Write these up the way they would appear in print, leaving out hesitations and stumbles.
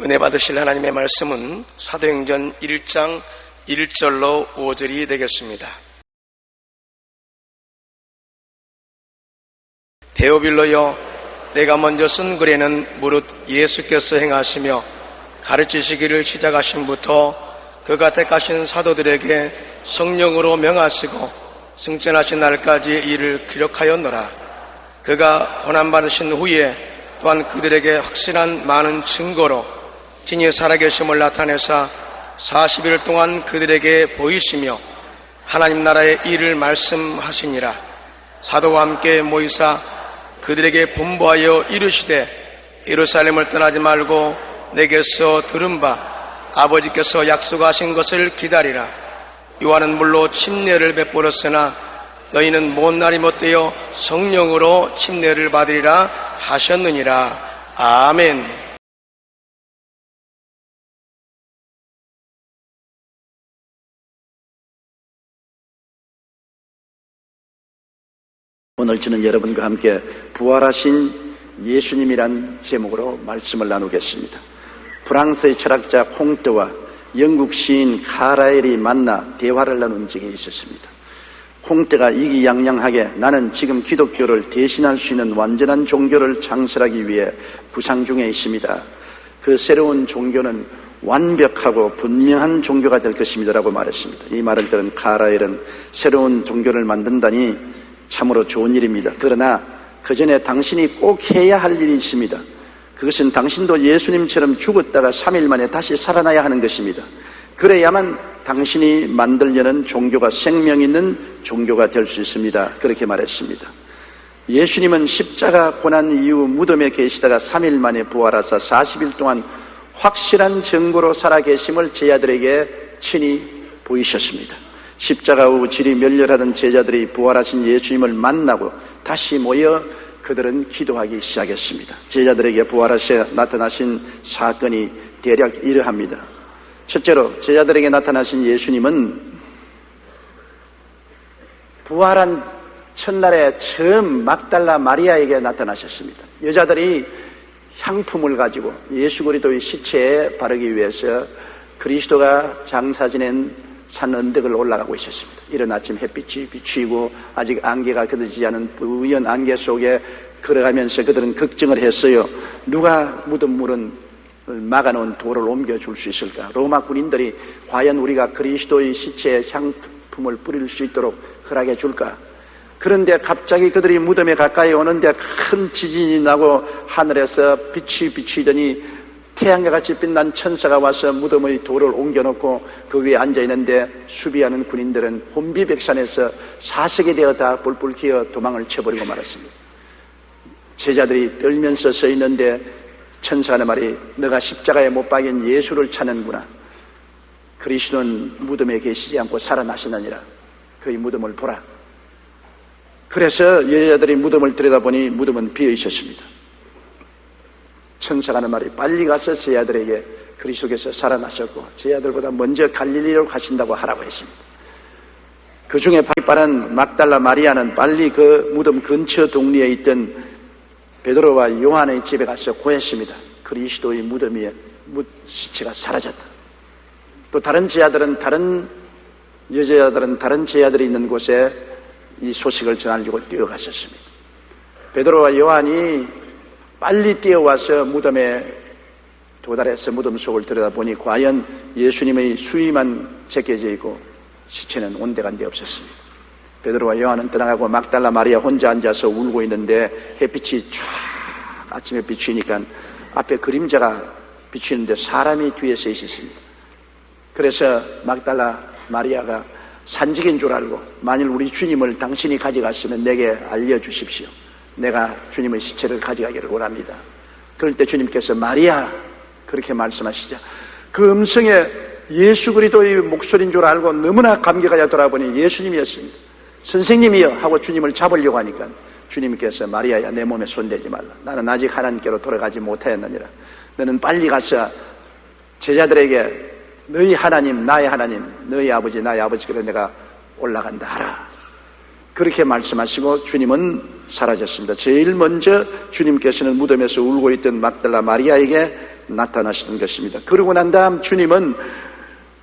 은혜 받으실 하나님의 말씀은 사도행전 1장 1절로 5절이 되겠습니다. 데오빌로여, 내가 먼저 쓴 글에는 무릇 예수께서 행하시며 가르치시기를 시작하신부터 그가 택하신 사도들에게 성령으로 명하시고 승천하신 날까지 이를 기록하였노라. 그가 고난받으신 후에 또한 그들에게 확실한 많은 증거로 진히 살아계심을 나타내사 40일 동안 그들에게 보이시며 하나님 나라의 일을 말씀하시니라. 사도와 함께 모이사 그들에게 분부하여 이르시되 예루살렘을 떠나지 말고 내게서 들은 바 아버지께서 약속하신 것을 기다리라. 요한은 물로 침례를 베풀었으나 너희는 먼 날이 못되어 성령으로 침례를 받으리라 하셨느니라. 아멘. 오늘 저는 여러분과 함께 부활하신 예수님이란 제목으로 말씀을 나누겠습니다. 프랑스의 철학자 콩트와 영국 시인 카라엘이 만나 대화를 나눈 적이 있었습니다. 콩트가 이기양양하게 나는 지금 기독교를 대신할 수 있는 완전한 종교를 창설하기 위해 구상 중에 있습니다. 그 새로운 종교는 완벽하고 분명한 종교가 될 것입니다 라고 말했습니다. 이 말을 들은 카라엘은 새로운 종교를 만든다니 참으로 좋은 일입니다. 그러나 그 전에 당신이 꼭 해야 할 일이 있습니다. 그것은 당신도 예수님처럼 죽었다가 3일 만에 다시 살아나야 하는 것입니다. 그래야만 당신이 만들려는 종교가 생명 있는 종교가 될 수 있습니다. 그렇게 말했습니다. 예수님은 십자가 고난 이후 무덤에 계시다가 3일 만에 부활하사 40일 동안 확실한 증거로 살아계심을 제자들에게 친히 보이셨습니다. 십자가 후 질이 멸렬하던 제자들이 부활하신 예수님을 만나고 다시 모여 그들은 기도하기 시작했습니다. 제자들에게 부활하셔 나타나신 사건이 대략 이러합니다. 첫째로 제자들에게 나타나신 예수님은 부활한 첫날에 처음 막달라 마리아에게 나타나셨습니다. 여자들이 향품을 가지고 예수 그리스도의 시체에 바르기 위해서 그리스도가 장사 지낸 산 언덕을 올라가고 있었습니다. 이른 아침 햇빛이 비추이고 아직 안개가 걷어지지 않은 뿌연 안개 속에 걸어가면서 그들은 걱정을 했어요. 누가 무덤 물은 막아놓은 돌을 옮겨줄 수 있을까? 로마 군인들이 과연 우리가 그리스도의 시체에 향품을 뿌릴 수 있도록 허락해 줄까? 그런데 갑자기 그들이 무덤에 가까이 오는데 큰 지진이 나고 하늘에서 빛이 비치더니 태양과 같이 빛난 천사가 와서 무덤의 돌을 옮겨놓고 그 위에 앉아있는데 수비하는 군인들은 혼비백산에서 사색이 되어 다 뿔뿔 기어 도망을 쳐버리고 말았습니다. 제자들이 떨면서 서 있는데 천사가 말이 너가 십자가에 못 박인 예수를 찾는구나. 그리스도는 무덤에 계시지 않고 살아나시느니라. 그의 무덤을 보라. 그래서 여자들이 무덤을 들여다보니 무덤은 비어 있었습니다. 천사가 하는 말이 빨리 가서 제자들에게 그리스도께서 살아나셨고 제자들보다 먼저 갈릴리로 가신다고 하라고 했습니다. 그 중에 빠른 막달라 마리아는 빨리 그 무덤 근처 동리에 있던 베드로와 요한의 집에 가서 고했습니다. 그리스도의 무덤 위에 시체가 사라졌다. 또 다른 제자들은 다른 제자들이 있는 곳에 이 소식을 전하려고 뛰어가셨습니다. 베드로와 요한이 빨리 뛰어와서 무덤에 도달해서 무덤 속을 들여다보니 과연 예수님의 수위만 제껴져 있고 시체는 온데간데 없었습니다. 베드로와 요한은 떠나가고 막달라 마리아 혼자 앉아서 울고 있는데 햇빛이 쫙 아침에 비추니까 앞에 그림자가 비추는데 사람이 뒤에 서 있었습니다. 그래서 막달라 마리아가 산적인 줄 알고 만일 우리 주님을 당신이 가져갔으면 내게 알려주십시오. 내가 주님의 시체를 가져가기를 원합니다. 그럴 때 주님께서 마리아 그렇게 말씀하시자 그 음성에 예수 그리스도의 목소리인 줄 알고 너무나 감격하여 돌아보니 예수님이었습니다. 선생님이여 하고 주님을 잡으려고 하니까 주님께서 마리아야 내 몸에 손대지 말라. 나는 아직 하나님께로 돌아가지 못하였느니라. 너는 빨리 가서 제자들에게 너희 하나님 나의 하나님 너희 아버지 나의 아버지께로 내가 올라간다 하라. 그렇게 말씀하시고 주님은 사라졌습니다. 제일 먼저 주님께서는 무덤에서 울고 있던 막달라 마리아에게 나타나시는 것입니다. 그러고 난 다음 주님은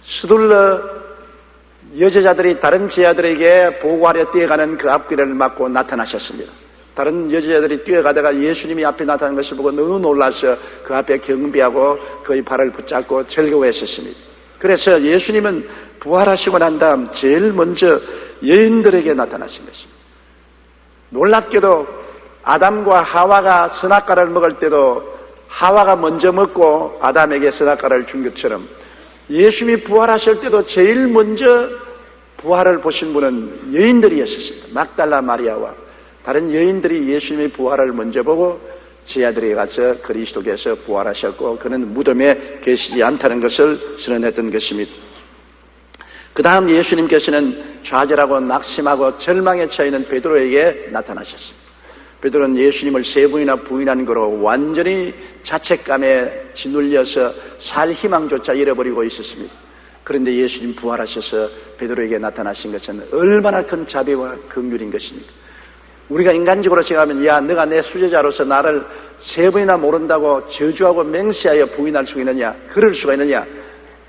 서둘러 여제자들이 다른 제자들에게 보고하려 뛰어가는 그 앞길을 막고 나타나셨습니다. 다른 여제자들이 뛰어가다가 예수님이 앞에 나타난 것을 보고 너무 놀라서 그 앞에 경배하고 그의 발을 붙잡고 즐거워했었습니다. 그래서 예수님은 부활하시고 난 다음 제일 먼저 여인들에게 나타나신 것입니다. 놀랍게도 아담과 하와가 선악과를 먹을 때도 하와가 먼저 먹고 아담에게 선악과를 준 것처럼 예수님이 부활하실 때도 제일 먼저 부활을 보신 분은 여인들이었습니다. 막달라 마리아와 다른 여인들이 예수님의 부활을 먼저 보고 제자들에게 가서 그리스도께서 부활하셨고 그는 무덤에 계시지 않다는 것을 선언했던 것입니다. 그 다음 예수님께서는 좌절하고 낙심하고 절망에 처해 베드로에게 나타나셨습니다. 베드로는 예수님을 세 번이나 부인한 거로 완전히 자책감에 짓눌려서 살 희망조차 잃어버리고 있었습니다. 그런데 예수님 부활하셔서 베드로에게 나타나신 것은 얼마나 큰 자비와 긍휼인 것입니까? 우리가 인간적으로 생각하면 야 너가 내 수제자로서 나를 세 번이나 모른다고 저주하고 맹세하여 부인할 수 있느냐, 그럴 수가 있느냐,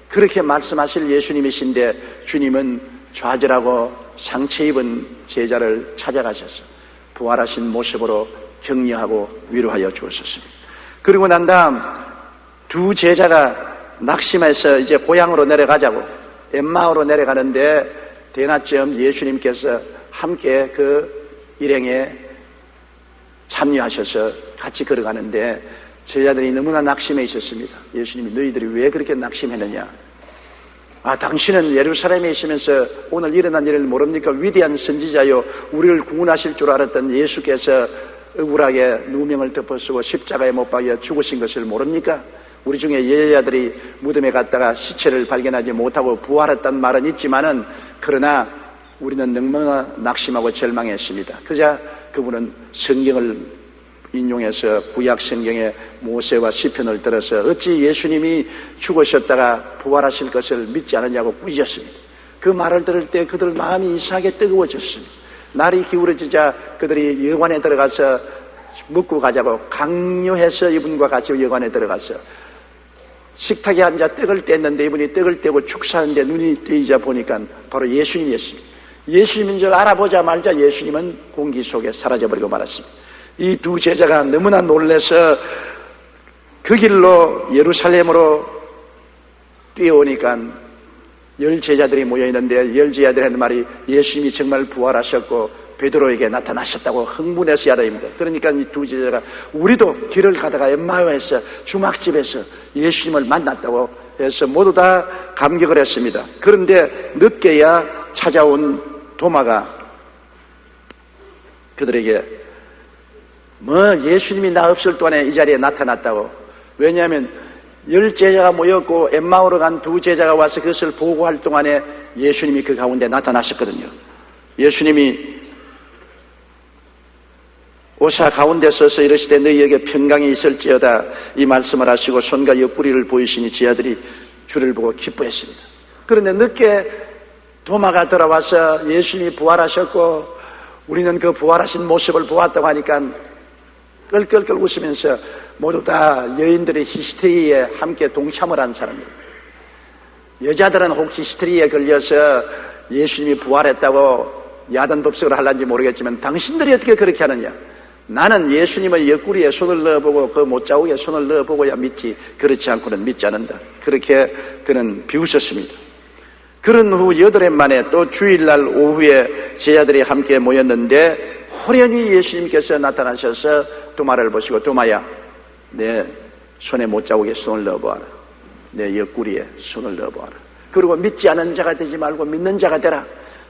그렇게 말씀하실 예수님이신데 주님은 좌절하고 상처 입은 제자를 찾아가셔서 부활하신 모습으로 격려하고 위로하여 주었습니다. 그리고 난 다음 두 제자가 낙심해서 이제 고향으로 내려가자고 엠마오로 내려가는데 대낮쯤 예수님께서 함께 그 일행에 참여하셔서 같이 걸어가는데 제자들이 너무나 낙심해 있었습니다. 예수님이 너희들이 왜 그렇게 낙심했느냐? 당신은 예루살렘에 있으면서 오늘 일어난 일을 모릅니까? 위대한 선지자요 우리를 구원하실 줄 알았던 예수께서 억울하게 누명을 덮어쓰고 십자가에 못 박여 죽으신 것을 모릅니까? 우리 중에 예자들이 무덤에 갔다가 시체를 발견하지 못하고 부활했단 말은 있지만은 그러나 우리는 너무나 낙심하고 절망했습니다. 그자 그분은 성경을 인용해서 구약 성경의 모세와 시편을 들어서 어찌 예수님이 죽으셨다가 부활하실 것을 믿지 않았냐고 꾸짖었습니다. 그 말을 들을 때 그들 마음이 이상하게 뜨거워졌습니다. 날이 기울어지자 그들이 여관에 들어가서 먹고 가자고 강요해서 이분과 같이 여관에 들어가서 식탁에 앉아 떡을 뗐는데 이분이 떡을 떼고 축사하는데 눈이 뜨이자 보니까 바로 예수님이었습니다. 예수님인 줄 알아보자 말자 예수님은 공기 속에 사라져버리고 말았습니다. 이 두 제자가 너무나 놀라서 그 길로 예루살렘으로 뛰어오니까 10 제자들이 모여있는데 10 제자들이 하는 말이 예수님이 정말 부활하셨고 베드로에게 나타나셨다고 흥분해서 야단입니다. 그러니까 이 두 제자가 우리도 길을 가다가 엠마오에서 주막집에서 예수님을 만났다고 해서 모두 다 감격을 했습니다. 그런데 늦게야 찾아온 도마가 그들에게 예수님이 나 없을 동안에 이 자리에 나타났다고. 왜냐하면 10 제자가 모였고 엠마오로 간 2 제자가 와서 그것을 보고할 동안에 예수님이 그 가운데 나타나셨거든요. 예수님이 오사 가운데 서서 이르시되 너희에게 평강이 있을지어다 이 말씀을 하시고 손과 옆구리를 보이시니 제자들이 주를 보고 기뻐했습니다. 그런데 늦게 도마가 돌아와서 예수님이 부활하셨고 우리는 그 부활하신 모습을 보았다고 하니까 끌끌끌 웃으면서 모두 다 여인들의 히스테리에 함께 동참을 한 사람입니다. 여자들은 혹 히스테리에 걸려서 예수님이 부활했다고 야단법석을 하려는지 모르겠지만 당신들이 어떻게 그렇게 하느냐? 나는 예수님의 옆구리에 손을 넣어보고 그 못자국에 손을 넣어보고야 믿지 그렇지 않고는 믿지 않는다. 그렇게 그는 비웃었습니다. 그런 후 8해 만에 또 주일날 오후에 제자들이 함께 모였는데 호련히 예수님께서 나타나셔서 도마를 보시고 도마야 내 손에 못자국에 손을 넣어보아라. 내 옆구리에 손을 넣어보아라. 그리고 믿지 않은 자가 되지 말고 믿는 자가 되라.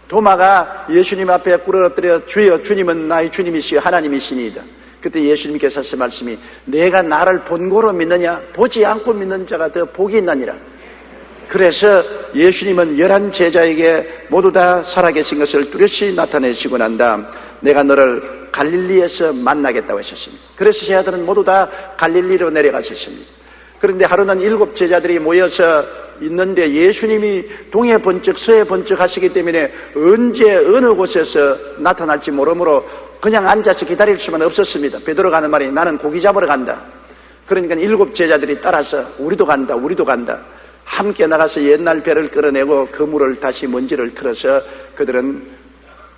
도마가 예수님 앞에 꿇어엎드려 주여 주님은 나의 주님이시여 하나님이시니이다. 그때 예수님께서 하신 말씀이 내가 나를 본고로 믿느냐 보지 않고 믿는 자가 더 복이 있나니라. 그래서 예수님은 11 제자에게 모두 다 살아계신 것을 뚜렷이 나타내시고 난 다음 내가 너를 갈릴리에서 만나겠다고 하셨습니다. 그래서 제자들은 모두 다 갈릴리로 내려가셨습니다. 그런데 하루는 7 제자들이 모여서 있는데 예수님이 동해 번쩍 서해 번쩍 하시기 때문에 언제 어느 곳에서 나타날지 모르므로 그냥 앉아서 기다릴 수만 없었습니다. 베드로가 하는 말이 나는 고기 잡으러 간다. 그러니까 7 제자들이 따라서 우리도 간다 함께 나가서 옛날 배를 끌어내고 그물을 다시 먼지를 틀어서 그들은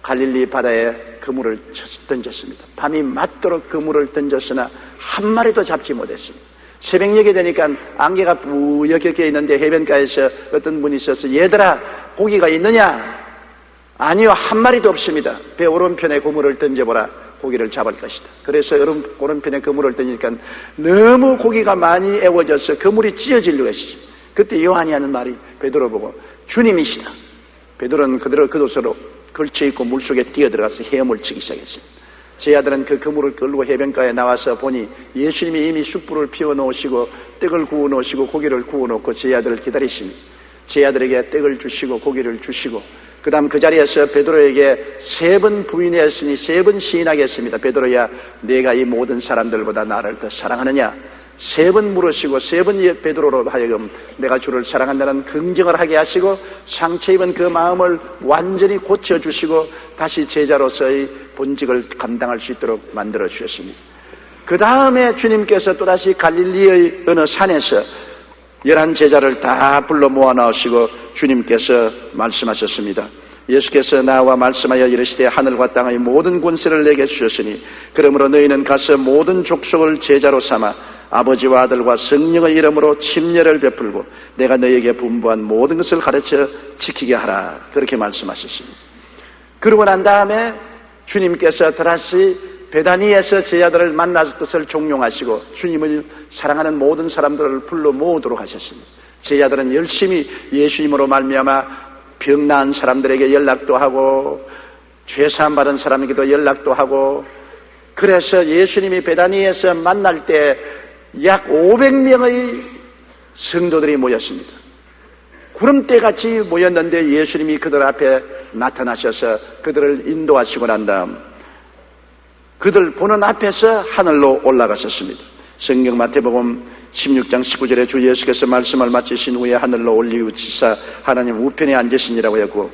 갈릴리 바다에 그물을 던졌습니다. 밤이 맞도록 그물을 던졌으나 한 마리도 잡지 못했습니다. 새벽녘이 되니까 안개가 뿌옇게 껴 있는데 해변가에서 어떤 분이 있어서 얘들아 고기가 있느냐? 아니요, 한 마리도 없습니다. 배 오른편에 그물을 던져보라. 고기를 잡을 것이다. 그래서 오른편에 그물을 던지니까 너무 고기가 많이 애워져서 그물이 찢어질 것이죠. 그때 요한이 하는 말이 베드로 보고 주님이시다. 베드로는 그곳으로 걸쳐있고 물속에 뛰어들어가서 헤엄을 치기 시작했습니다. 제 아들은 그 그물을 끌고 해변가에 나와서 보니 예수님이 이미 숯불을 피워놓으시고 떡을 구워놓으시고 고기를 구워놓고 제 아들을 기다리십니다. 제 아들에게 떡을 주시고 고기를 주시고 그 다음 그 자리에서 베드로에게 3번 부인했으니 3번 시인하게 했습니다. 베드로야, 내가 이 모든 사람들보다 나를 더 사랑하느냐? 3번 물으시고 3번 베드로로 하여금 내가 주를 사랑한다는 긍정을 하게 하시고 상처 입은 그 마음을 완전히 고쳐주시고 다시 제자로서의 본직을 감당할 수 있도록 만들어 주셨습니다. 그 다음에 주님께서 또다시 갈릴리의 어느 산에서 11 제자를 다 불러 모아 넣으시고 주님께서 말씀하셨습니다. 예수께서 나와 말씀하여 이르시되 하늘과 땅의 모든 권세를 내게 주셨으니 그러므로 너희는 가서 모든 족속을 제자로 삼아 아버지와 아들과 성령의 이름으로 침례를 베풀고 내가 너희에게 분부한 모든 것을 가르쳐 지키게 하라. 그렇게 말씀하셨습니다. 그러고 난 다음에 주님께서 다시 베다니에서 제자들을 만날 것을 종용하시고 주님을 사랑하는 모든 사람들을 불러 모으도록 하셨습니다. 제자들은 열심히 예수님으로 말미암아 병 나은 사람들에게 연락도 하고 죄사함 받은 사람에게도 연락도 하고 그래서 예수님이 베다니에서 만날 때 약 500명의 성도들이 모였습니다. 구름대같이 모였는데 예수님이 그들 앞에 나타나셔서 그들을 인도하시고 난 다음 그들 보는 앞에서 하늘로 올라가셨습니다. 성경 마태복음 16장 19절에 주 예수께서 말씀을 마치신 후에 하늘로 올리우치사 하나님 우편에 앉으시니라고 했고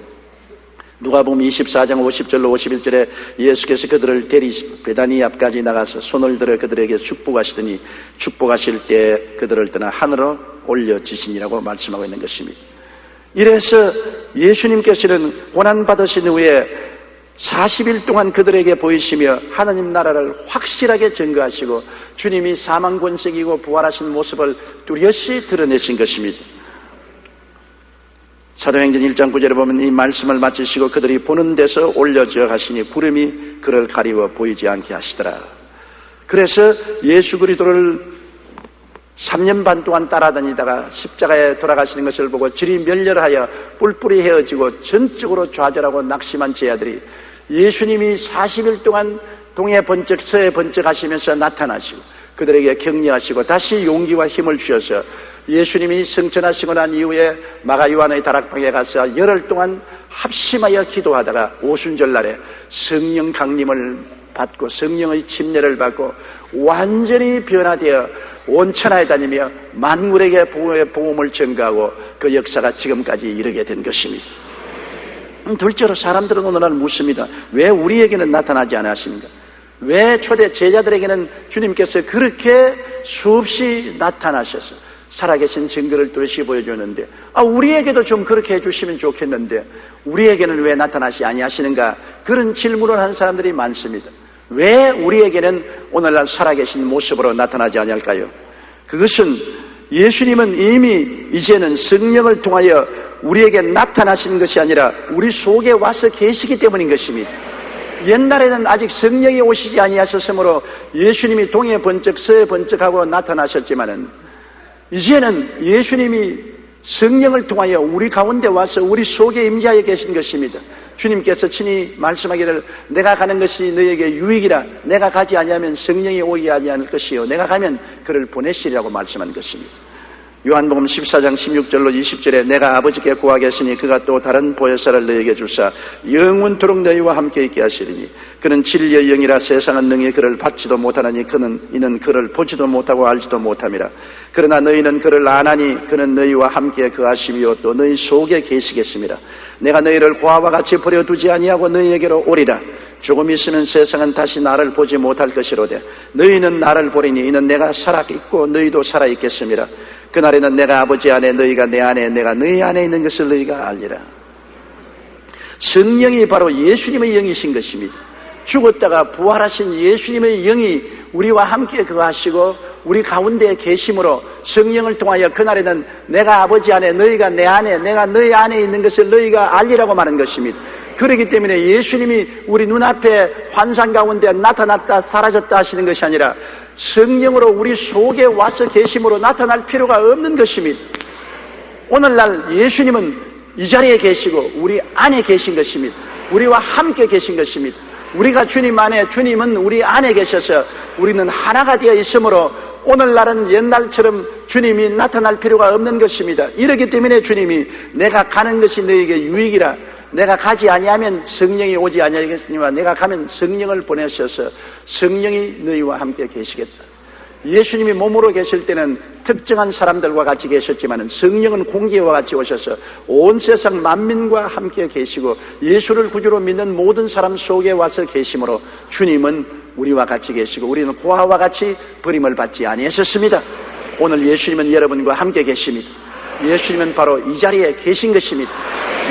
누가복음 24장 50절로 51절에 예수께서 그들을 데리 베다니 앞까지 나가서 손을 들어 그들에게 축복하시더니 축복하실 때 그들을 떠나 하늘로 올려지시니라고 말씀하고 있는 것입니다. 이래서 예수님께서는 고난받으신 후에 40일 동안 그들에게 보이시며 하나님 나라를 확실하게 증거하시고 주님이 사망 권세이고 부활하신 모습을 뚜렷이 드러내신 것입니다. 사도행전 1장 9절에 보면 이 말씀을 마치시고 그들이 보는 데서 올려져 가시니 구름이 그를 가리워 보이지 않게 하시더라. 그래서 예수 그리스도를 3년 반 동안 따라다니다가 십자가에 돌아가시는 것을 보고 질이 멸렬하여 뿔뿔이 헤어지고 전적으로 좌절하고 낙심한 제자들이 예수님이 40일 동안 동해 번쩍 서해 번쩍 하시면서 나타나시고 그들에게 격려하시고 다시 용기와 힘을 주셔서 예수님이 승천하시고 난 이후에 마가 요한의 다락방에 가서 열흘 동안 합심하여 기도하다가 오순절날에 성령 강림을 받고 성령의 침례를 받고 완전히 변화되어 온 천하에 다니며 만물에게 복음을 전가하고 그 역사가 지금까지 이르게 된 것입니다. 둘째로 사람들은 오늘날 묻습니다. 왜 우리에게는 나타나지 않으십니까? 왜 초대 제자들에게는 주님께서 그렇게 수없이 나타나셔서 살아계신 증거를 또렷이 보여주는데 우리에게도 좀 그렇게 해주시면 좋겠는데 우리에게는 왜 나타나시 아니하시는가? 그런 질문을 하는 사람들이 많습니다. 왜 우리에게는 오늘날 살아계신 모습으로 나타나지 아니할까요? 그것은 예수님은 이미 이제는 성령을 통하여 우리에게 나타나신 것이 아니라 우리 속에 와서 계시기 때문인 것입니다. 옛날에는 아직 성령이 오시지 아니하셨으므로 예수님이 동해 번쩍 서해 번쩍하고 나타나셨지만은 이제는 예수님이 성령을 통하여 우리 가운데 와서 우리 속에 임재하여 계신 것입니다. 주님께서 친히 말씀하기를 내가 가는 것이 너에게 유익이라 내가 가지 아니하면 성령이 오게 하지 않을 것이요 내가 가면 그를 보내시리라고 말씀한 것입니다. 요한복음 14장 16절로 20절에 내가 아버지께 구하겠으니 그가 또 다른 보혜사를 너에게 주사 영원토록 너희와 함께 있게 하시리니 그는 진리의 영이라 세상은 능히 그를 받지도 못하나니 이는 그를 보지도 못하고 알지도 못함이라. 그러나 너희는 그를 아나니 그는 너희와 함께 거하시며 또 너희 속에 계시겠습니다. 내가 너희를 고아와 같이 버려두지 아니하고 너희에게로 오리라. 조금 있으면 세상은 다시 나를 보지 못할 것이로되 너희는 나를 보리니 이는 내가 살아있고 너희도 살아있겠습니다. 그날에는 내가 아버지 안에 너희가 내 안에 내가 너희 안에 있는 것을 너희가 알리라. 성령이 바로 예수님의 영이신 것입니다. 죽었다가 부활하신 예수님의 영이 우리와 함께 거하시고 우리 가운데 계심으로 성령을 통하여 그날에는 내가 아버지 안에 너희가 내 안에 내가 너희 안에 있는 것을 너희가 알리라고 말한 것입니다. 그렇기 때문에 예수님이 우리 눈앞에 환상 가운데 나타났다 사라졌다 하시는 것이 아니라 성령으로 우리 속에 와서 계심으로 나타날 필요가 없는 것입니다. 오늘날 예수님은 이 자리에 계시고 우리 안에 계신 것입니다. 우리와 함께 계신 것입니다. 우리가 주님 안에, 주님은 우리 안에 계셔서 우리는 하나가 되어 있으므로 오늘날은 옛날처럼 주님이 나타날 필요가 없는 것입니다. 이렇기 때문에 주님이 내가 가는 것이 너에게 유익이라, 내가 가지 아니하면 성령이 오지 아니하겠으니와 내가 가면 성령을 보내셔서 성령이 너희와 함께 계시겠다. 예수님이 몸으로 계실 때는 특정한 사람들과 같이 계셨지만 성령은 공기와 같이 오셔서 온 세상 만민과 함께 계시고 예수를 구주로 믿는 모든 사람 속에 와서 계심으로 주님은 우리와 같이 계시고 우리는 고아와 같이 버림을 받지 아니하셨습니다. 오늘 예수님은 여러분과 함께 계십니다. 예수님은 바로 이 자리에 계신 것입니다.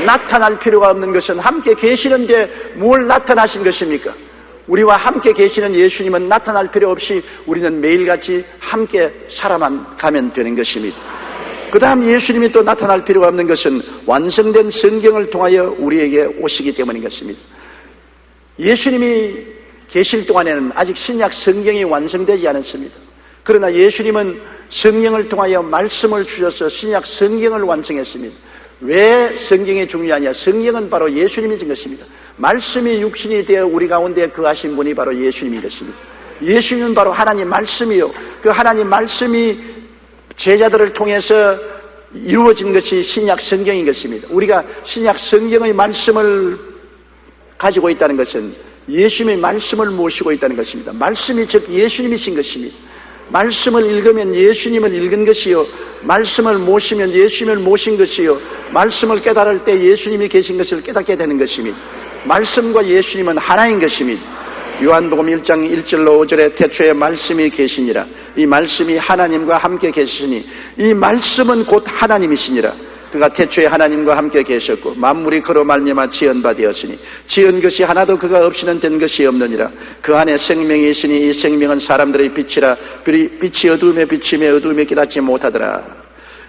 나타날 필요가 없는 것은 함께 계시는데 뭘 나타나신 것입니까? 우리와 함께 계시는 예수님은 나타날 필요 없이 우리는 매일같이 함께 살아만 가면 되는 것입니다. 그 다음 예수님이 또 나타날 필요가 없는 것은 완성된 성경을 통하여 우리에게 오시기 때문인 것입니다. 예수님이 계실 동안에는 아직 신약 성경이 완성되지 않았습니다. 그러나 예수님은 성령을 통하여 말씀을 주셔서 신약 성경을 완성했습니다. 왜 성경이 중요하냐? 성경은 바로 예수님이 진 것입니다. 말씀이 육신이 되어 우리 가운데 거하신 분이 바로 예수님인 것입니다. 예수님은 바로 하나님 말씀이요, 그 하나님 말씀이 제자들을 통해서 이루어진 것이 신약 성경인 것입니다. 우리가 신약 성경의 말씀을 가지고 있다는 것은 예수님의 말씀을 모시고 있다는 것입니다. 말씀이 즉 예수님이신 것입니다. 말씀을 읽으면 예수님을 읽은 것이요, 말씀을 모시면 예수님을 모신 것이요, 말씀을 깨달을 때 예수님이 계신 것을 깨닫게 되는 것입니다. 말씀과 예수님은 하나인 것입니다. 요한복음 1장 1절로 5절에 태초에 말씀이 계시니라. 이 말씀이 하나님과 함께 계시니 이 말씀은 곧 하나님이시니라. 그가 태초에 하나님과 함께 계셨고 만물이 그로 말미암아 지은 바 되었으니 지은 것이 하나도 그가 없이는 된 것이 없느니라. 그 안에 생명이 있으니 이 생명은 사람들의 빛이라. 빛이 어두움에 비치며 어두움에 깨닫지 못하더라.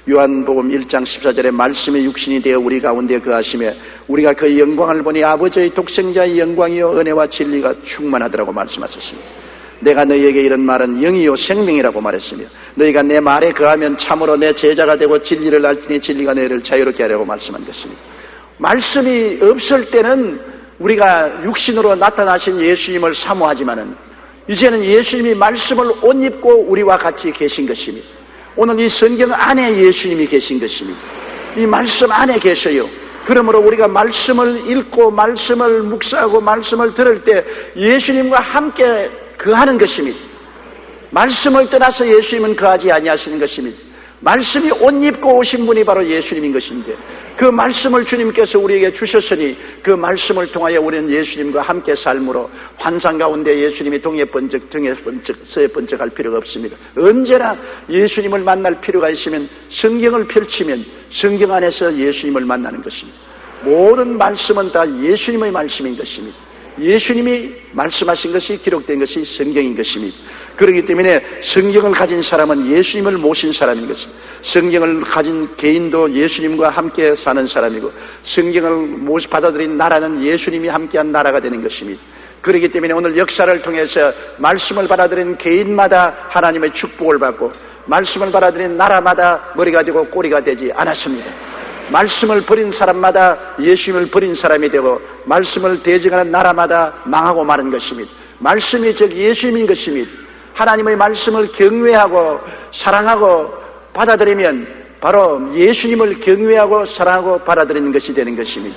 요한복음 1장 14절에 말씀이 육신이 되어 우리 가운데 거하시며 우리가 그의 영광을 보니 아버지의 독생자의 영광이요 은혜와 진리가 충만하더라고 말씀하셨습니다. 내가 너희에게 이런 말은 영이요 생명이라고 말했으며 너희가 내 말에 거하면 참으로 내 제자가 되고 진리를 알지니 진리가 너희를 자유롭게 하려고 말씀한 것입니다. 말씀이 없을 때는 우리가 육신으로 나타나신 예수님을 사모하지만은 이제는 예수님이 말씀을 옷 입고 우리와 같이 계신 것입니다. 오늘 이 성경 안에 예수님이 계신 것입니다. 이 말씀 안에 계셔요. 그러므로 우리가 말씀을 읽고 말씀을 묵상하고 말씀을 들을 때 예수님과 함께 거하는 것입니다. 말씀을 떠나서 예수님은 거하지 아니하시는 것입니다. 말씀이 옷 입고 오신 분이 바로 예수님인 것인데 그 말씀을 주님께서 우리에게 주셨으니 그 말씀을 통하여 우리는 예수님과 함께 삶으로 환상 가운데 예수님이 동에 번쩍 등에 번쩍 서에 번쩍할 필요가 없습니다. 언제나 예수님을 만날 필요가 있으면 성경을 펼치면 성경 안에서 예수님을 만나는 것입니다. 모든 말씀은 다 예수님의 말씀인 것입니다. 예수님이 말씀하신 것이 기록된 것이 성경인 것입니다. 그렇기 때문에 성경을 가진 사람은 예수님을 모신 사람인 것입니다. 성경을 가진 개인도 예수님과 함께 사는 사람이고 성경을 받아들인 나라는 예수님이 함께한 나라가 되는 것입니다. 그렇기 때문에 오늘 역사를 통해서 말씀을 받아들인 개인마다 하나님의 축복을 받고 말씀을 받아들인 나라마다 머리가 되고 꼬리가 되지 않았습니다. 말씀을 버린 사람마다 예수님을 버린 사람이 되고 말씀을 대적하는 나라마다 망하고 마는 것입니다. 말씀이 즉 예수님인 것입니다. 하나님의 말씀을 경외하고 사랑하고 받아들이면 바로 예수님을 경외하고 사랑하고 받아들이는 것이 되는 것입니다.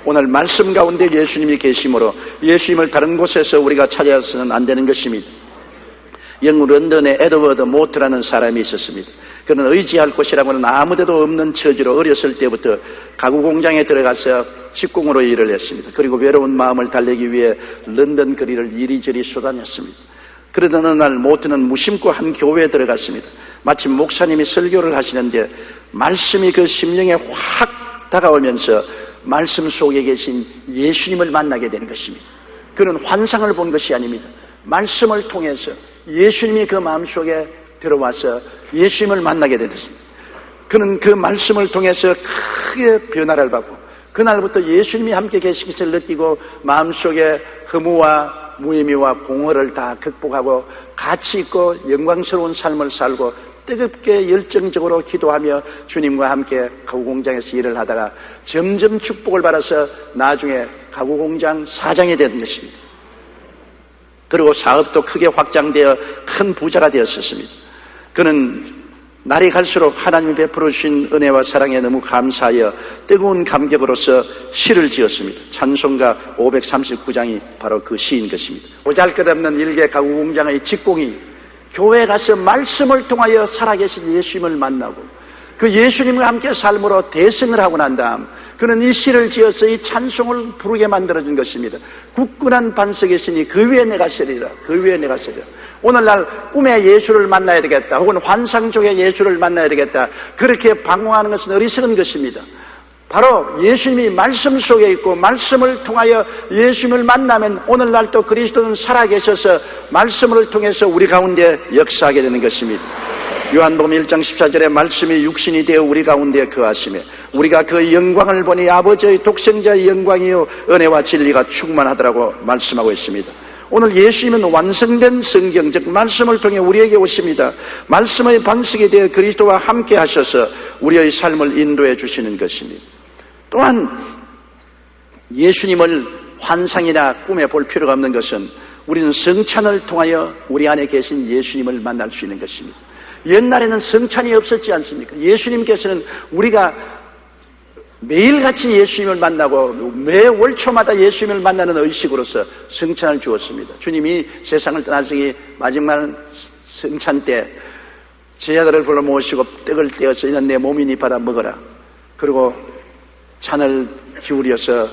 오늘 말씀 가운데 예수님이 계심으로 예수님을 다른 곳에서 우리가 찾아서는 안 되는 것입니다. 영국 런던에 에드워드 모트라는 사람이 있었습니다. 그는 의지할 곳이라고는 아무데도 없는 처지로 어렸을 때부터 가구 공장에 들어가서 직공으로 일을 했습니다. 그리고 외로운 마음을 달래기 위해 런던 거리를 이리저리 쏘다녔습니다. 그러던 어느 날 모트는 무심코 한 교회에 들어갔습니다. 마침 목사님이 설교를 하시는데 말씀이 그 심령에 확 다가오면서 말씀 속에 계신 예수님을 만나게 되는 것입니다. 그는 환상을 본 것이 아닙니다. 말씀을 통해서 예수님이 그 마음속에 들어와서 예수님을 만나게 되었습니다. 그는 그 말씀을 통해서 크게 변화를 받고 그날부터 예수님이 함께 계신 것을 느끼고 마음속에 허무와 무의미와 공허를 다 극복하고 가치 있고 영광스러운 삶을 살고 뜨겁게 열정적으로 기도하며 주님과 함께 가구공장에서 일을 하다가 점점 축복을 받아서 나중에 가구공장 사장이 된 것입니다. 그리고 사업도 크게 확장되어 큰 부자가 되었습니다. 그는 날이 갈수록 하나님이 베풀어 주신 은혜와 사랑에 너무 감사하여 뜨거운 감격으로서 시를 지었습니다. 찬송가 539장이 바로 그 시인 것입니다. 보잘것없는 일개 가구공장의 직공이 교회에 가서 말씀을 통하여 살아계신 예수님을 만나고 그 예수님과 함께 삶으로 대승을 하고 난 다음 그는 이 시를 지어서 이 찬송을 부르게 만들어준 것입니다. 굳건한 반석에 있으니 그 위에 내가 서리라. 그 위에 내가 서리라. 오늘날 꿈에 예수를 만나야 되겠다. 혹은 환상 속에 예수를 만나야 되겠다. 그렇게 방황하는 것은 어리석은 것입니다. 바로 예수님이 말씀 속에 있고 말씀을 통하여 예수님을 만나면 오늘날 또 그리스도는 살아계셔서 말씀을 통해서 우리 가운데 역사하게 되는 것입니다. 요한복음 1장 14절에 말씀이 육신이 되어 우리 가운데 거하시며 우리가 그 영광을 보니 아버지의 독생자의 영광이요 은혜와 진리가 충만하더라고 말씀하고 있습니다. 오늘 예수님은 완성된 성경 즉 말씀을 통해 우리에게 오십니다. 말씀의 반석이 되어 그리스도와 함께 하셔서 우리의 삶을 인도해 주시는 것입니다. 또한 예수님을 환상이나 꿈에 볼 필요가 없는 것은 우리는 성찬을 통하여 우리 안에 계신 예수님을 만날 수 있는 것입니다. 옛날에는 성찬이 없었지 않습니까? 예수님께서는 우리가 매일같이 예수님을 만나고 매 월초마다 예수님을 만나는 의식으로서 성찬을 주었습니다. 주님이 세상을 떠나시기 마지막 성찬 때 제자들을 불러 모시고 떡을 떼어서 이는 내 몸이니 받아 먹어라. 그리고 잔을 기울여서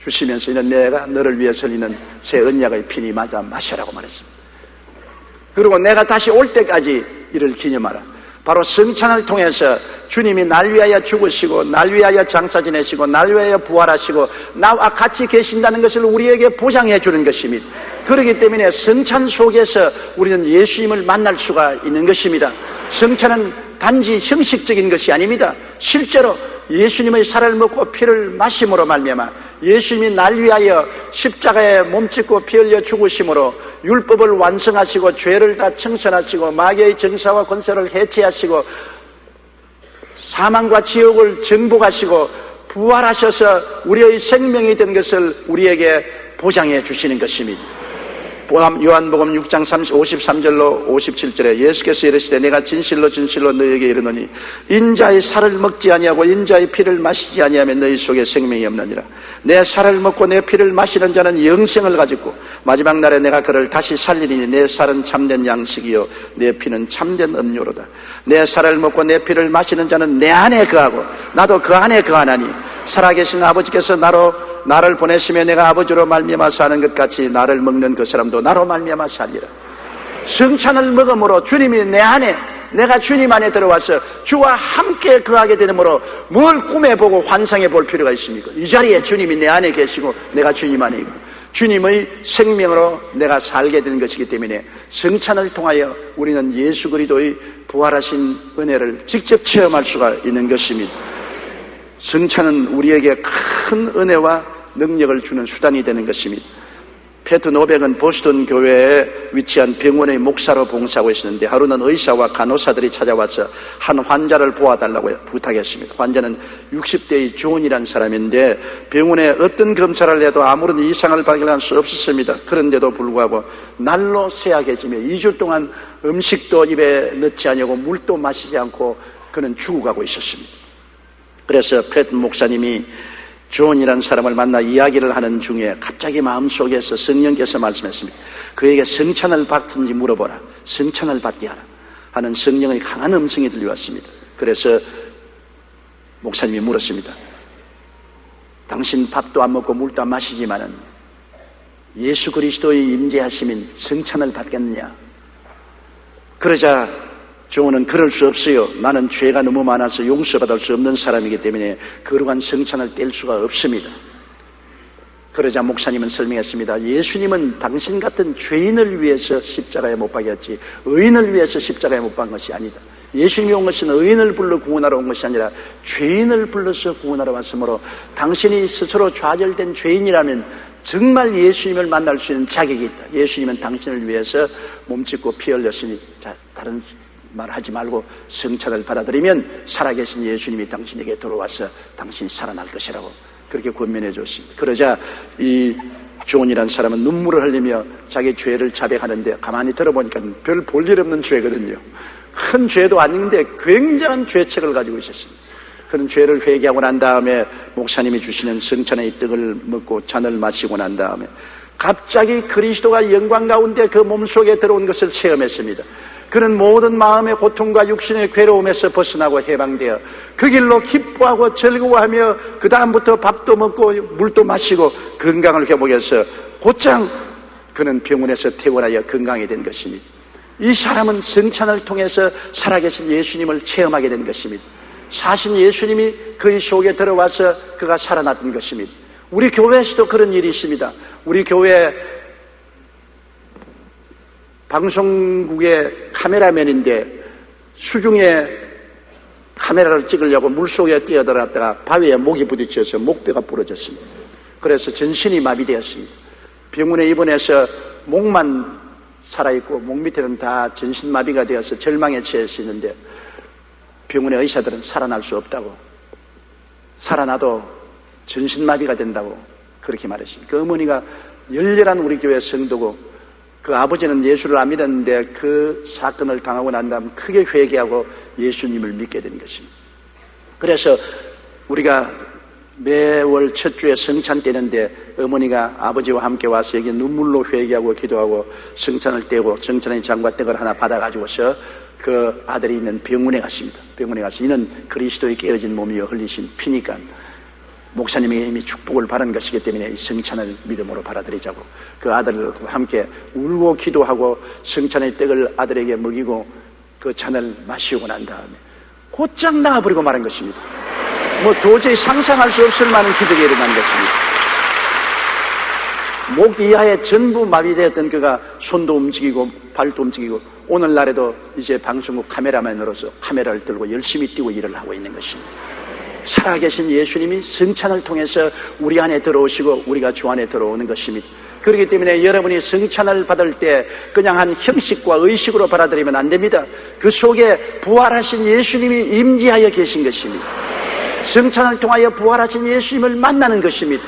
주시면서 이는 내가 너를 위해 설리는 새 언약의 피니 맞아 마셔라고 말했습니다. 그리고 내가 다시 올 때까지 이를 기념하라. 바로 성찬을 통해서 주님이 날 위하여 죽으시고 날 위하여 장사 지내시고 날 위하여 부활하시고 나와 같이 계신다는 것을 우리에게 보장해 주는 것입니다. 그렇기 때문에 성찬 속에서 우리는 예수님을 만날 수가 있는 것입니다. 성찬은 단지 형식적인 것이 아닙니다. 실제로 예수님의 살을 먹고 피를 마심으로 말미암아 예수님이 날 위하여 십자가에 몸짓고 피 흘려 죽으심으로 율법을 완성하시고 죄를 다 청산하시고 마귀의 정사와 권세를 해체하시고 사망과 지옥을 정복하시고 부활하셔서 우리의 생명이 된 것을 우리에게 보장해 주시는 것입니다. 요한복음 6장 53절로 57절에 예수께서 이르시되 내가 진실로 진실로 너희에게 이르노니 인자의 살을 먹지 아니하고 인자의 피를 마시지 아니하면 너희 속에 생명이 없느니라. 내 살을 먹고 내 피를 마시는 자는 영생을 가지고 마지막 날에 내가 그를 다시 살리리니 내 살은 참된 양식이요 내 피는 참된 음료로다. 내 살을 먹고 내 피를 마시는 자는 내 안에 거하고 나도 그 안에 거하나니 살아계신 아버지께서 나를 보내시며 내가 아버지로 말미암아 사는 것 같이 나를 먹는 그 사람도 나로 말미암아 살리라. 성찬을 먹음으로 주님이 내 안에 내가 주님 안에 들어와서 주와 함께 거하게 되므로 뭘 꿈에 보고 환상해 볼 필요가 있습니까? 이 자리에 주님이 내 안에 계시고 내가 주님 안에 있고 주님의 생명으로 내가 살게 되는 것이기 때문에 성찬을 통하여 우리는 예수 그리스도의 부활하신 은혜를 직접 체험할 수가 있는 것입니다. 성찬은 우리에게 큰 은혜와 능력을 주는 수단이 되는 것입니다. 패트 노백은 보스턴 교회에 위치한 병원의 목사로 봉사하고 있었는데 하루는 의사와 간호사들이 찾아와서 한 환자를 보아달라고 부탁했습니다. 환자는 60대의 존이라는 사람인데 병원에 어떤 검사를 해도 아무런 이상을 발견할 수 없었습니다. 그런데도 불구하고 날로 쇠약해지며 2주 동안 음식도 입에 넣지 않고 물도 마시지 않고 그는 죽어가고 있었습니다. 그래서 패트 목사님이 존이라는 사람을 만나 이야기를 하는 중에 갑자기 마음속에서 성령께서 말씀했습니다. 그에게 성찬을 받든지 물어보라. 성찬을 받게 하라. 하는 성령의 강한 음성이 들려왔습니다. 그래서 목사님이 물었습니다. 당신 밥도 안 먹고 물도 안 마시지만은 예수 그리스도의 임재하심인 성찬을 받겠느냐? 그러자 조언은 그럴 수 없어요. 나는 죄가 너무 많아서 용서받을 수 없는 사람이기 때문에 거룩한 성찬을 뗄 수가 없습니다. 그러자 목사님은 설명했습니다. 예수님은 당신 같은 죄인을 위해서 십자가에 못 박였지 의인을 위해서 십자가에 못 박은 것이 아니다. 예수님이 온 것은 의인을 불러 구원하러 온 것이 아니라 죄인을 불러서 구원하러 왔으므로 당신이 스스로 좌절된 죄인이라면 정말 예수님을 만날 수 있는 자격이 있다. 예수님은 당신을 위해서 몸짓고 피 흘렸으니 자, 다른 말 하지 말고 성찬을 받아들이면 살아계신 예수님이 당신에게 들어와서 당신이 살아날 것이라고 그렇게 권면해 줬습니다. 그러자 이 존이라는 사람은 눈물을 흘리며 자기 죄를 자백하는데 가만히 들어보니까 별 볼 일 없는 죄거든요. 큰 죄도 아닌데 굉장한 죄책을 가지고 있었습니다. 그런 죄를 회개하고 난 다음에 목사님이 주시는 성찬의 떡을 먹고 잔을 마시고 난 다음에 갑자기 그리스도가 영광 가운데 그 몸속에 들어온 것을 체험했습니다. 그는 모든 마음의 고통과 육신의 괴로움에서 벗어나고 해방되어 그 길로 기뻐하고 즐거워하며 그 다음부터 밥도 먹고 물도 마시고 건강을 회복해서 곧장 그는 병원에서 퇴원하여 건강이 된 것입니다. 이 사람은 성찬을 통해서 살아계신 예수님을 체험하게 된 것입니다. 사신 예수님이 그의 속에 들어와서 그가 살아났던 것입니다. 우리 교회에서도 그런 일이 있습니다. 우리 교회 방송국의 카메라맨인데 수중에 카메라를 찍으려고 물속에 뛰어들었다가 바위에 목이 부딪혀서 목뼈가 부러졌습니다. 그래서 전신이 마비되었습니다. 병원에 입원해서 목만 살아있고 목 밑에는 다 전신마비가 되어서 절망에 처해서 있는데 병원의 의사들은 살아날 수 없다고, 살아나도 전신마비가 된다고 그렇게 말했습니다. 그 어머니가 열렬한 우리 교회 성도고 그 아버지는 예수를 안 믿었는데 그 사건을 당하고 난 다음 크게 회개하고 예수님을 믿게 된 것입니다. 그래서 우리가 매월 첫 주에 성찬 떼는데 어머니가 아버지와 함께 와서 여기 눈물로 회개하고 기도하고 성찬을 떼고 성찬의 장과 떡을 하나 받아가지고서 그 아들이 있는 병원에 갔습니다. 병원에 가서 이는 그리스도의 깨어진 몸이여 흘리신 피니까 목사님이 이미 축복을 받은 것이기 때문에 이 성찬을 믿음으로 받아들이자고 그 아들과 함께 울고 기도하고 성찬의 떡을 아들에게 먹이고 그 잔을 마시고 난 다음에 곧장 나가버리고 말한 것입니다. 뭐 도저히 상상할 수 없을 만한 기적이 일어난 것입니다. 목 이하에 전부 마비되었던 그가 손도 움직이고 발도 움직이고 오늘날에도 이제 방송국 카메라맨으로서 카메라를 들고 열심히 뛰고 일을 하고 있는 것입니다. 살아계신 예수님이 성찬을 통해서 우리 안에 들어오시고 우리가 주 안에 들어오는 것입니다. 그렇기 때문에 여러분이 성찬을 받을 때 그냥 한 형식과 의식으로 받아들이면 안 됩니다. 그 속에 부활하신 예수님이 임재하여 계신 것입니다. 성찬을 통하여 부활하신 예수님을 만나는 것입니다.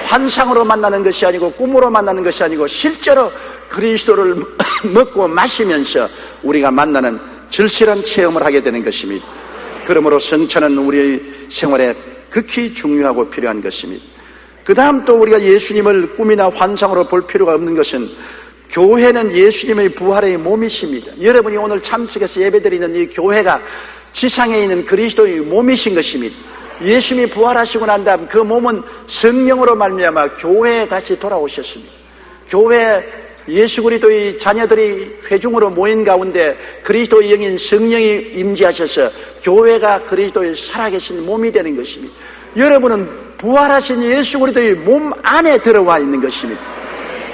환상으로 만나는 것이 아니고 꿈으로 만나는 것이 아니고 실제로 그리스도를 먹고 마시면서 우리가 만나는 절실한 체험을 하게 되는 것입니다. 그러므로 성찬은 우리의 생활에 극히 중요하고 필요한 것입니다. 그 다음 또 우리가 예수님을 꿈이나 환상으로 볼 필요가 없는 것은 교회는 예수님의 부활의 몸이십니다. 여러분이 오늘 참석해서 예배드리는 이 교회가 지상에 있는 그리스도의 몸이신 것입니다. 예수님이 부활하시고 난 다음 그 몸은 성령으로 말미암아 교회에 다시 돌아오셨습니다. 교회 예수 그리스도의 자녀들이 회중으로 모인 가운데 그리스도의 영인 성령이 임재하셔서 교회가 그리스도의 살아계신 몸이 되는 것입니다. 여러분은 부활하신 예수 그리스도의 몸 안에 들어와 있는 것입니다.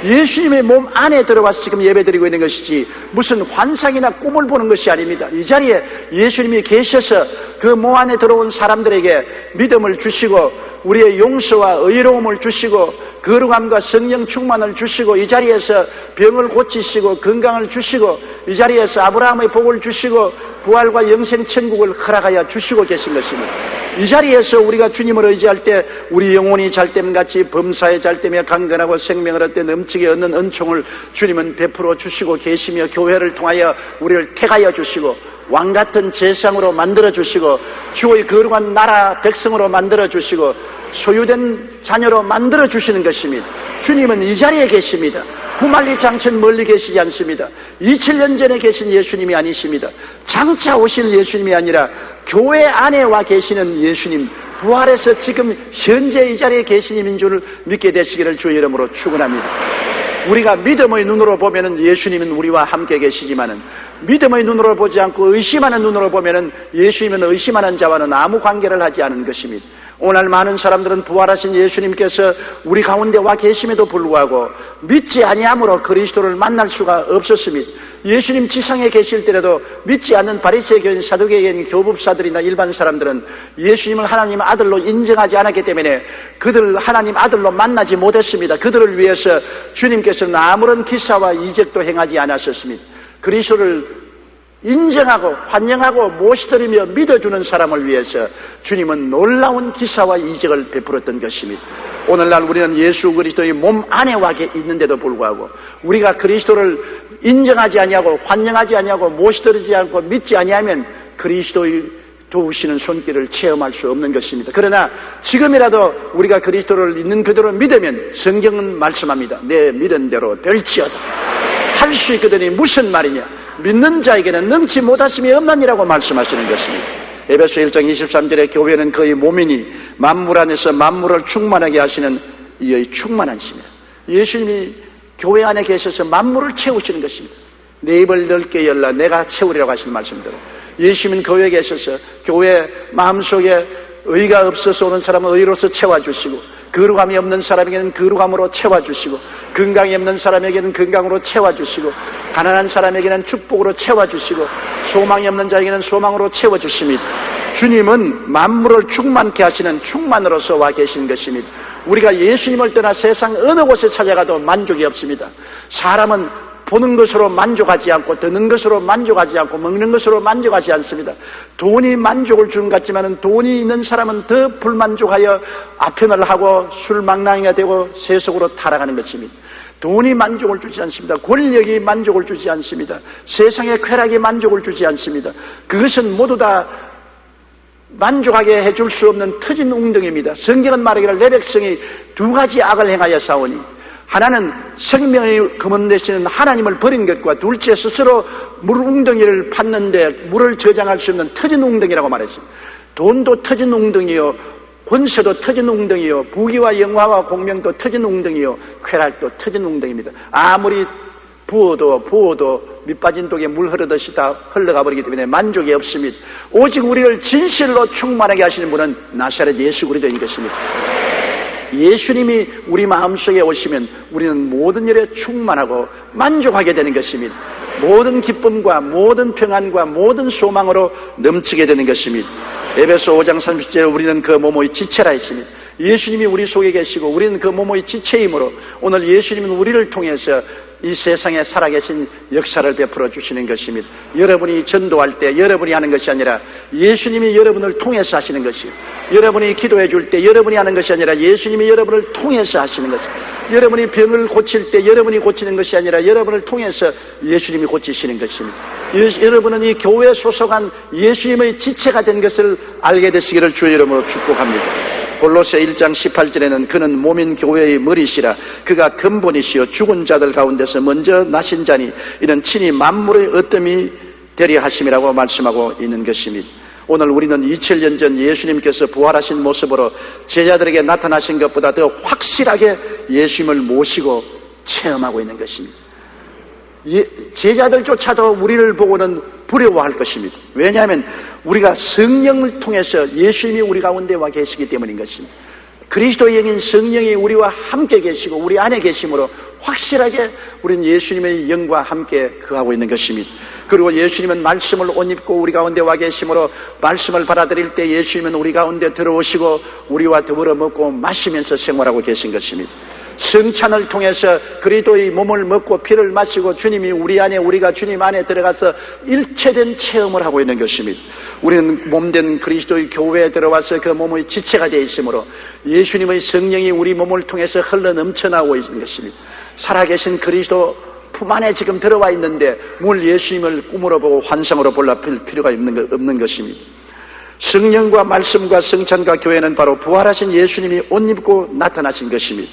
예수님의 몸 안에 들어와서 지금 예배드리고 있는 것이지 무슨 환상이나 꿈을 보는 것이 아닙니다. 이 자리에 예수님이 계셔서 그 몸 안에 들어온 사람들에게 믿음을 주시고 우리의 용서와 의로움을 주시고 거룩함과 성령 충만을 주시고 이 자리에서 병을 고치시고 건강을 주시고 이 자리에서 아브라함의 복을 주시고 부활과 영생 천국을 허락하여 주시고 계신 것입니다. 이 자리에서 우리가 주님을 의지할 때 우리 영혼이 잘됨같이 범사에 잘되며 강건하고 생명을 얻되 넘치게 얻는 은총을 주님은 베풀어 주시고 계시며 교회를 통하여 우리를 택하여 주시고 왕같은 제상으로 만들어주시고 주의 거룩한 나라 백성으로 만들어주시고 소유된 자녀로 만들어주시는 것입니다. 주님은 이 자리에 계십니다. 구말리 장천 멀리 계시지 않습니다. 2000년 전에 계신 예수님이 아니십니다. 장차 오실 예수님이 아니라 교회 안에 와 계시는 예수님, 부활해서 지금 현재 이 자리에 계신 줄을 믿게 되시기를 주의 이름으로 축원합니다. 우리가 믿음의 눈으로 보면은 예수님은 우리와 함께 계시지만은 믿음의 눈으로 보지 않고 의심하는 눈으로 보면은 예수님은 의심하는 자와는 아무 관계를 하지 않은 것입니다. 오늘 많은 사람들은 부활하신 예수님께서 우리 가운데 와 계심에도 불구하고 믿지 아니함으로 그리스도를 만날 수가 없었습니다. 예수님 지상에 계실 때라도 믿지 않는 바리새교인, 사두개인, 교법사들이나 일반 사람들은 예수님을 하나님 아들로 인정하지 않았기 때문에 그들을 하나님 아들로 만나지 못했습니다. 그들을 위해서 주님께서는 아무런 기사와 이적도 행하지 않았었습니다. 그리스도를 인정하고 환영하고 모시드리며 믿어주는 사람을 위해서 주님은 놀라운 기사와 이적을 베풀었던 것입니다. 오늘날 우리는 예수 그리스도의 몸 안에 와 있는데도 불구하고 우리가 그리스도를 인정하지 아니하고 환영하지 아니하고 모시드리지 않고 믿지 아니하면 그리스도의 도우시는 손길을 체험할 수 없는 것입니다. 그러나 지금이라도 우리가 그리스도를 있는 그대로 믿으면 성경은 말씀합니다. 내 믿은 대로 될지어다. 할 수 있거든이 무슨 말이냐? 믿는 자에게는 능치 못하심이 없나니라고 말씀하시는 것입니다. 에베소 1장 23절에 교회는 그의 몸이니 만물 안에서 만물을 충만하게 하시는 이의 충만한 심이다. 예수님이 교회 안에 계셔서 만물을 채우시는 것입니다. 내 입을 넓게 열라 내가 채우리라고 하시는 말씀대로 예수님은 교회에 계셔서 교회 마음속에 의가 없어서 오는 사람은 의로서 채워주시고 거룩함이 없는 사람에게는 거룩함으로 채워주시고 건강이 없는 사람에게는 건강으로 채워주시고 가난한 사람에게는 축복으로 채워주시고 소망이 없는 자에게는 소망으로 채워주십니다. 주님은 만물을 충만케 하시는 충만으로서 와 계신 것입니다. 우리가 예수님을 떠나 세상 어느 곳에 찾아가도 만족이 없습니다. 사람은 보는 것으로 만족하지 않고 듣는 것으로 만족하지 않고 먹는 것으로 만족하지 않습니다. 돈이 만족을 주는 것 같지만 돈이 있는 사람은 더 불만족하여 아편을 하고 술망랑이가 되고 세속으로 타락하는 것입니다. 돈이 만족을 주지 않습니다. 권력이 만족을 주지 않습니다. 세상의 쾌락이 만족을 주지 않습니다. 그것은 모두 다 만족하게 해줄 수 없는 터진 웅덩이입니다. 성경은 말하기를 내 백성이 두 가지 악을 행하여 싸우니 하나는 생명의 근원 되시는 하나님을 버린 것과 둘째 스스로 물 웅덩이를 팠는데 물을 저장할 수 없는 터진 웅덩이라고 말했습니다. 돈도 터진 웅덩이요, 권세도 터진 웅덩이요, 부귀와 영화와 공명도 터진 웅덩이요, 쾌락도 터진 웅덩이입니다. 아무리 부어도 밑빠진 독에 물 흐르듯이 다 흘러가 버리기 때문에 만족이 없습니다. 오직 우리를 진실로 충만하게 하시는 분은 나사렛 예수 그리스도인 것입니다. 예수님이 우리 마음속에 오시면 우리는 모든 일에 충만하고 만족하게 되는 것입니다. 모든 기쁨과 모든 평안과 모든 소망으로 넘치게 되는 것입니다. 에베소 5장 30절에 우리는 그 몸의 지체라 했습니다. 예수님이 우리 속에 계시고 우리는 그 몸의 지체이므로 오늘 예수님은 우리를 통해서 이 세상에 살아계신 역사를 베풀어 주시는 것입니다. 여러분이 전도할 때 여러분이 하는 것이 아니라 예수님이 여러분을 통해서 하시는 것이에요. 여러분이 기도해 줄 때 여러분이 하는 것이 아니라 예수님이 여러분을 통해서 하시는 것이에요. 여러분이 병을 고칠 때 여러분이 고치는 것이 아니라 여러분을 통해서 예수님이 고치시는 것입니다. 여러분은 이 교회에 소속한 예수님의 지체가 된 것을 알게 되시기를 주의 이름으로 축복합니다. 골로새 1장 18절에는 그는 몸인 교회의 머리시라 그가 근본이시여 죽은 자들 가운데서 먼저 나신 자니 이는 친히 만물의 어뜸이 되려 하심이라고 말씀하고 있는 것입니다. 오늘 우리는 2000년 전 예수님께서 부활하신 모습으로 제자들에게 나타나신 것보다 더 확실하게 예수님을 모시고 체험하고 있는 것입니다. 제자들조차도 우리를 보고는 부러워할 것입니다. 왜냐하면 우리가 성령을 통해서 예수님이 우리 가운데 와 계시기 때문인 것입니다. 그리스도의 영인 성령이 우리와 함께 계시고 우리 안에 계심으로 확실하게 우리는 예수님의 영과 함께 거하고 있는 것입니다. 그리고 예수님은 말씀을 옷 입고 우리 가운데 와 계심으로 말씀을 받아들일 때 예수님은 우리 가운데 들어오시고 우리와 더불어 먹고 마시면서 생활하고 계신 것입니다. 성찬을 통해서 그리스도의 몸을 먹고 피를 마시고 주님이 우리 안에 우리가 주님 안에 들어가서 일체된 체험을 하고 있는 것입니다. 우리는 몸된 그리스도의 교회에 들어와서 그 몸의 지체가 되어 있으므로 예수님의 성령이 우리 몸을 통해서 흘러 넘쳐나오고 있는 것입니다. 살아계신 그리스도 품 안에 지금 들어와 있는데 뭘 예수님을 꿈으로 보고 환상으로 볼라 필요가 없는 것입니다. 성령과 말씀과 성찬과 교회는 바로 부활하신 예수님이 옷 입고 나타나신 것입니다.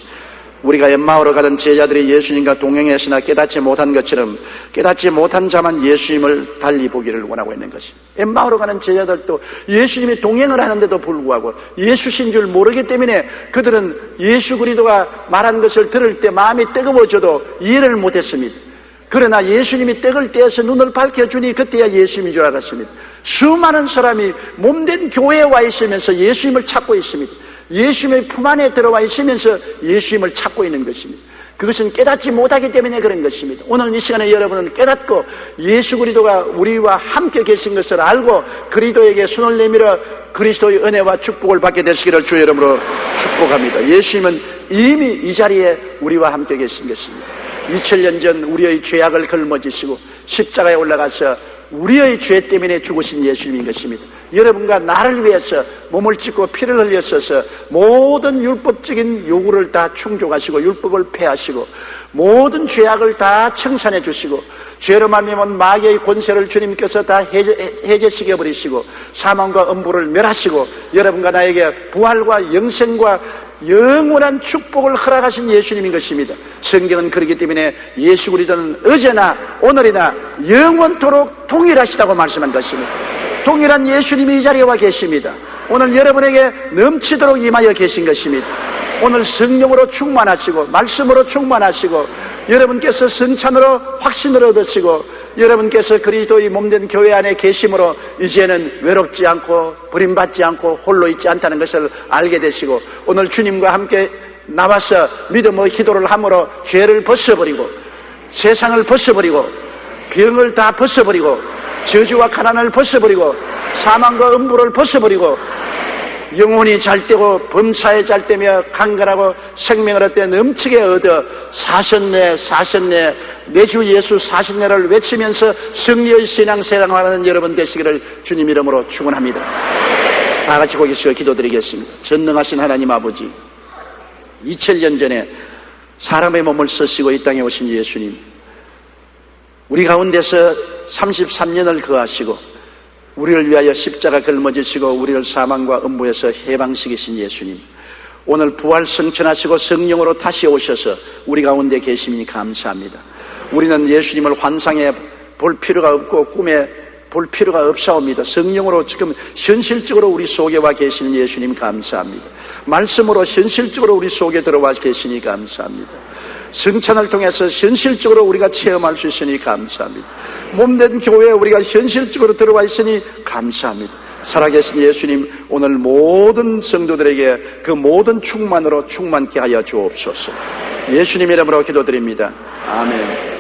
우리가 엠마오로 가던 제자들이 예수님과 동행했으나 깨닫지 못한 것처럼 깨닫지 못한 자만 예수님을 달리 보기를 원하고 있는 것입니다. 엠마오로 가는 제자들도 예수님이 동행을 하는데도 불구하고 예수신 줄 모르기 때문에 그들은 예수 그리스도가 말한 것을 들을 때 마음이 뜨거워져도 이해를 못했습니다. 그러나 예수님이 떡을 떼어서 눈을 밝혀주니 그때야 예수님인 줄 알았습니다. 수많은 사람이 몸된 교회에 와 있으면서 예수님을 찾고 있습니다. 예수님의 품 안에 들어와 있으면서 예수님을 찾고 있는 것입니다. 그것은 깨닫지 못하기 때문에 그런 것입니다. 오늘 이 시간에 여러분은 깨닫고 예수 그리스도가 우리와 함께 계신 것을 알고 그리스도에게 손을 내밀어 그리스도의 은혜와 축복을 받게 되시기를 주의 이름으로 축복합니다. 예수님은 이미 이 자리에 우리와 함께 계신 것입니다. 2000년 전 우리의 죄악을 걸머지시고 십자가에 올라가서 우리의 죄 때문에 죽으신 예수님인 것입니다. 여러분과 나를 위해서 몸을 찢고 피를 흘렸어서 모든 율법적인 요구를 다 충족하시고 율법을 폐하시고 모든 죄악을 다 청산해 주시고 죄로 말미암은 마귀의 권세를 주님께서 다 해제시켜 버리시고 사망과 음부를 멸하시고 여러분과 나에게 부활과 영생과 영원한 축복을 허락하신 예수님인 것입니다. 성경은 그렇기 때문에 예수 그리스도는 어제나 오늘이나 영원토록 동일하시다고 말씀한 것입니다. 동일한 예수님이 이 자리에 와 계십니다. 오늘 여러분에게 넘치도록 임하여 계신 것입니다. 오늘 성령으로 충만하시고 말씀으로 충만하시고 여러분께서 성찬으로 확신을 얻으시고 여러분께서 그리스도의 몸된 교회 안에 계심으로 이제는 외롭지 않고 버림받지 않고 홀로 있지 않다는 것을 알게 되시고 오늘 주님과 함께 나와서 믿음의 기도를 함으로 죄를 벗어버리고 세상을 벗어버리고 병을 다 벗어버리고 저주와 가난을 벗어버리고 사망과 음부를 벗어버리고 영혼이 잘되고 범사에 잘되며 강건하고 생명을 얻되 넘치게 얻어 사셨네 매주 예수 사셨네를 외치면서 승리의 신앙생활하는 여러분 되시기를 주님 이름으로 축원합니다. 다 같이 거기서 기도드리겠습니다. 전능하신 하나님 아버지, 2000년 전에 사람의 몸을 쓰시고 이 땅에 오신 예수님, 우리 가운데서 33년을 거하시고 우리를 위하여 십자가 걸머지시고 우리를 사망과 음부에서 해방시키신 예수님, 오늘 부활 성천하시고 성령으로 다시 오셔서 우리 가운데 계심이 감사합니다. 우리는 예수님을 환상에 볼 필요가 없고 꿈에 볼 필요가 없사옵니다. 성령으로 지금 현실적으로 우리 속에 와 계시는 예수님 감사합니다. 말씀으로 현실적으로 우리 속에 들어와 계시니 감사합니다. 성찬을 통해서 현실적으로 우리가 체험할 수 있으니 감사합니다. 몸된 교회에 우리가 현실적으로 들어와 있으니 감사합니다. 살아계신 예수님, 오늘 모든 성도들에게 그 모든 충만으로 충만케 하여 주옵소서. 예수님 이름으로 기도드립니다. 아멘.